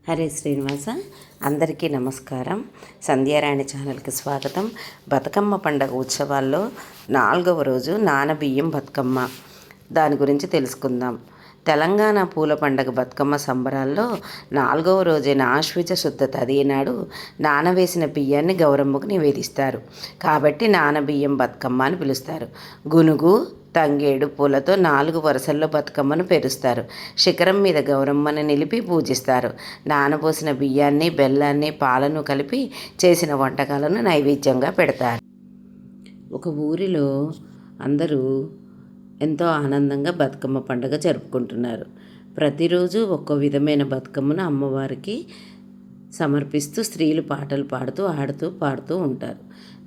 హరే శ్రీనివాస. అందరికీ నమస్కారం. సంధ్యారాణి ఛానల్కి స్వాగతం. బతుకమ్మ పండగ ఉత్సవాల్లో 4వ రోజు నానబియ్యం బతుకమ్మ, దాని గురించి తెలుసుకుందాం. తెలంగాణ పూల పండగ బతుకమ్మ సంబరాల్లో 4వ రోజైన ఆశ్వీజ శుద్ధ తదియ నాడు నానవేసిన బియ్యాన్ని గౌరమ్మకు నివేదిస్తారు. కాబట్టి నానబియ్యం బతుకమ్మ అని పిలుస్తారు. గునుగు, తంగేడు పూలతో 4 వరుసల్లో బతుకమ్మను పేరుస్తారు. శిఖరం మీద గౌరమ్మను నిలిపి పూజిస్తారు. నానబోసిన బియ్యాన్ని, బెల్లాన్ని, పాలను కలిపి చేసిన వంటకాలను నైవేద్యంగా పెడతారు. ఒక ఊరిలో అందరూ ఎంతో ఆనందంగా బతుకమ్మ పండుగ జరుపుకుంటున్నారు. ప్రతిరోజు ఒక్కో విధమైన బతుకమ్మను అమ్మవారికి సమర్పిస్తూ స్త్రీలు పాటలు పాడుతూ ఆడుతూ పాడుతూ ఉంటారు.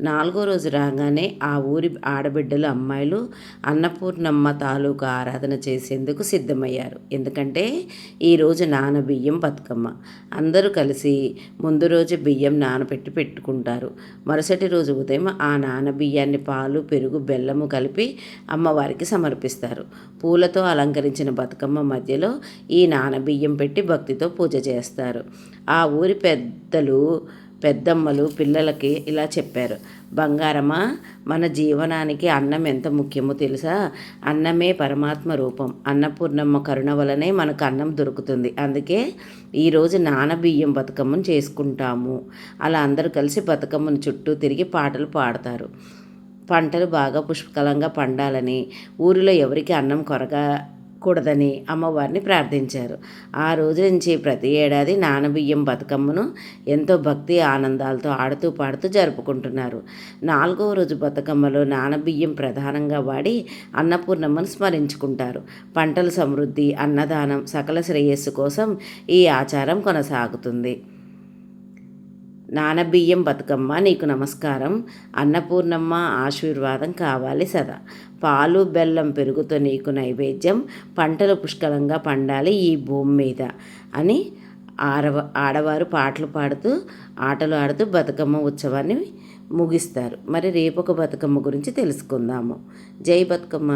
4వ రోజు రాగానే ఆ ఊరి ఆడబిడ్డలు, అమ్మాయిలు అన్నపూర్ణమ్మ తాలూకు ఆరాధన చేసేందుకు సిద్ధమయ్యారు. ఎందుకంటే ఈరోజు నానబియ్యం బతుకమ్మ. అందరూ కలిసి ముందు రోజు బియ్యం నానబెట్టి పెట్టుకుంటారు. మరుసటి రోజు ఉదయం ఆ నానబియ్యాన్ని పాలు, పెరుగు, బెల్లము కలిపి అమ్మవారికి సమర్పిస్తారు. పూలతో అలంకరించిన బతుకమ్మ మధ్యలో ఈ నానబియ్యం పెట్టి భక్తితో పూజ చేస్తారు. ఆ ఊరి పెద్దమ్మలు పిల్లలకి ఇలా చెప్పారు: బంగారమా, మన జీవనానికి అన్నం ఎంత ముఖ్యమో తెలుసా? అన్నమే పరమాత్మ రూపం. అన్నపూర్ణమ్మ కరుణ వలనే మనకు అన్నం దొరుకుతుంది. అందుకే ఈరోజు నానబియ్యం బతుకమ్మను చేసుకుంటాము. అలా అందరూ కలిసి బతుకమ్మను చుట్టూ తిరిగి పాటలు పాడతారు. పంటలు బాగా పుష్కలంగా పండాలని, ఊరిలో ఎవరికి అన్నం కూడదని అమ్మవారిని ప్రార్థించారు. ఆ రోజు నుంచి ప్రతి ఏడాది నానబియ్యం బతుకమ్మను ఎంతో భక్తి ఆనందాలతో ఆడుతూ పాడుతూ జరుపుకుంటున్నారు. 4వ రోజు బతుకమ్మలో నానబియ్యం ప్రధానంగా వాడి అన్నపూర్ణమ్మను స్మరించుకుంటారు. పంటల సమృద్ధి, అన్నదానం, సకల శ్రేయస్సు కోసం ఈ ఆచారం కొనసాగుతుంది. నానబియ్యం బతుకమ్మ నీకు నమస్కారం. అన్నపూర్ణమ్మ ఆశీర్వాదం కావాలి సదా. పాలు, బెల్లం, పెరుగుతో నీకు నైవేద్యం. పంటలు పుష్కలంగా పండాలి ఈ భూమి మీద అని ఆడవారు పాటలు పాడుతూ ఆటలు ఆడుతూ బతుకమ్మ ఉత్సవాన్ని ముగిస్తారు. మరి రేపొక బతుకమ్మ గురించి తెలుసుకుందాము. జై బతుకమ్మ.